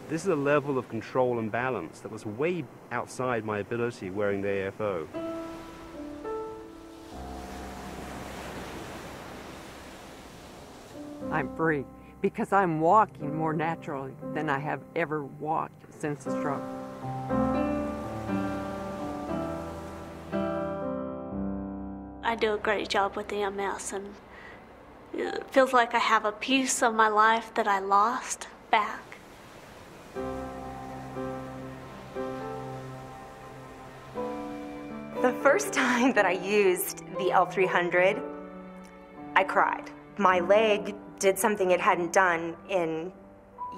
This is a level of control and balance that was way outside my ability wearing the AFO. I'm free because I'm walking more naturally than I have ever walked since the stroke. I do a great job with EMS, and it feels like I have a piece of my life that I lost back. The first time that I used the L300, I cried. My leg did something it hadn't done in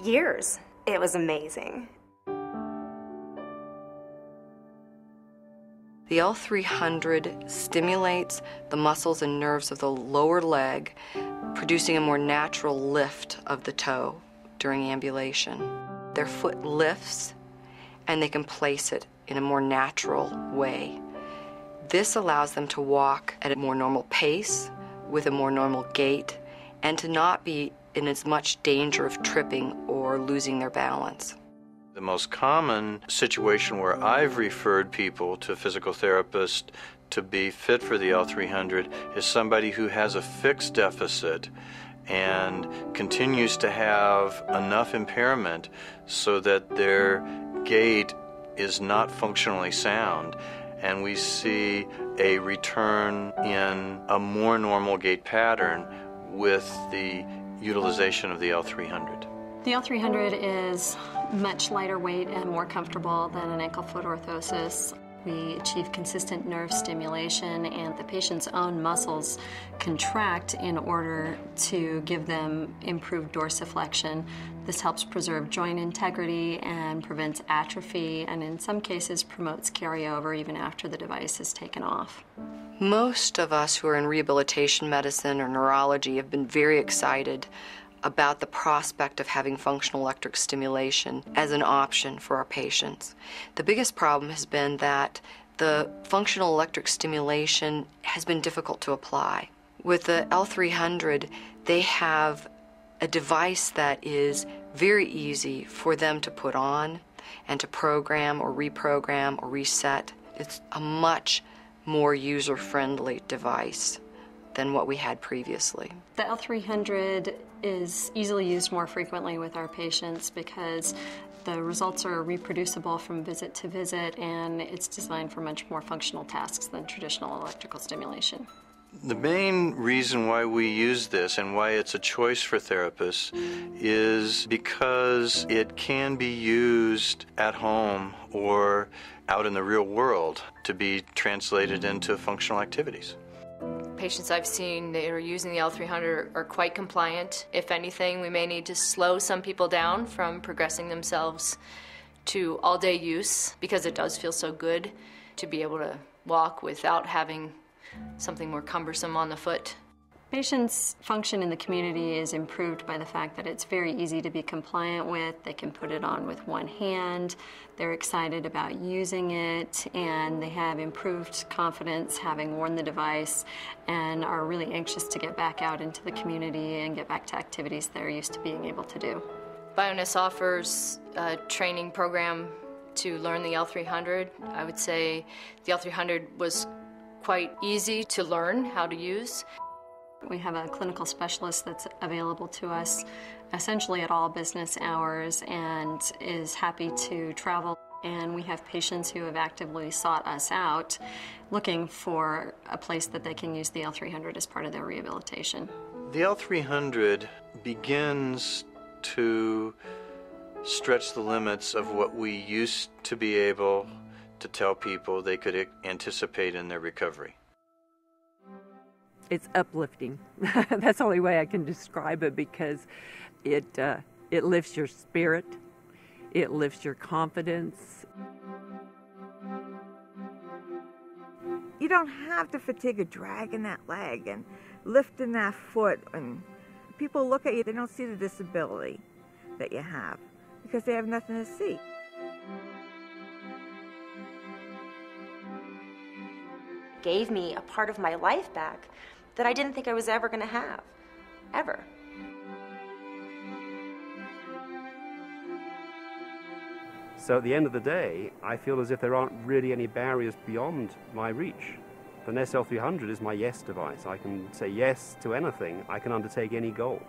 years. It was amazing. The L300 stimulates the muscles and nerves of the lower leg, producing a more natural lift of the toe during ambulation. Their foot lifts, and they can place it in a more natural way. This allows them to walk at a more normal pace, with a more normal gait, and to not be in as much danger of tripping or losing their balance. The most common situation where I've referred people to a physical therapist to be fit for the L300 is somebody who has a fixed deficit and continues to have enough impairment so that their gait is not functionally sound, and we see a return in a more normal gait pattern with the utilization of the L300. The L300 is much lighter weight and more comfortable than an ankle-foot orthosis. We achieve consistent nerve stimulation, and the patient's own muscles contract in order to give them improved dorsiflexion. This helps preserve joint integrity and prevents atrophy, and in some cases promotes carryover even after the device is taken off. Most of us who are in rehabilitation medicine or neurology have been very excited about the prospect of having functional electric stimulation as an option for our patients. The biggest problem has been that the functional electric stimulation has been difficult to apply. With the L300, they have a device that is very easy for them to put on and to program or reprogram or reset. It's a much more user-friendly device than what we had previously. The L300 is easily used more frequently with our patients because the results are reproducible from visit to visit, and it's designed for much more functional tasks than traditional electrical stimulation. The main reason why we use this and why it's a choice for therapists is because it can be used at home or out in the real world to be translated into functional activities. Patients I've seen that are using the L300 are quite compliant. If anything, we may need to slow some people down from progressing themselves to all-day use because it does feel so good to be able to walk without having something more cumbersome on the foot. Patients' function in the community is improved by the fact that it's very easy to be compliant with. They can put it on with one hand. They're excited about using it, and they have improved confidence having worn the device and are really anxious to get back out into the community and get back to activities they're used to being able to do. Bioness offers a training program to learn the L300. I would say the L300 was quite easy to learn how to use. We have a clinical specialist that's available to us essentially at all business hours and is happy to travel. And we have patients who have actively sought us out looking for a place that they can use the L300 as part of their rehabilitation. The L300 begins to stretch the limits of what we used to be able to tell people they could anticipate in their recovery. It's uplifting. That's the only way I can describe it, because it lifts your spirit, it lifts your confidence. You don't have to fatigue a dragging that leg and lifting that foot, and people look at you, they don't see the disability that you have because they have nothing to see. Gave me a part of my life back that I didn't think I was ever going to have, ever. So at the end of the day, I feel as if there aren't really any barriers beyond my reach. The Bioness L300 is my yes device. I can say yes to anything. I can undertake any goal.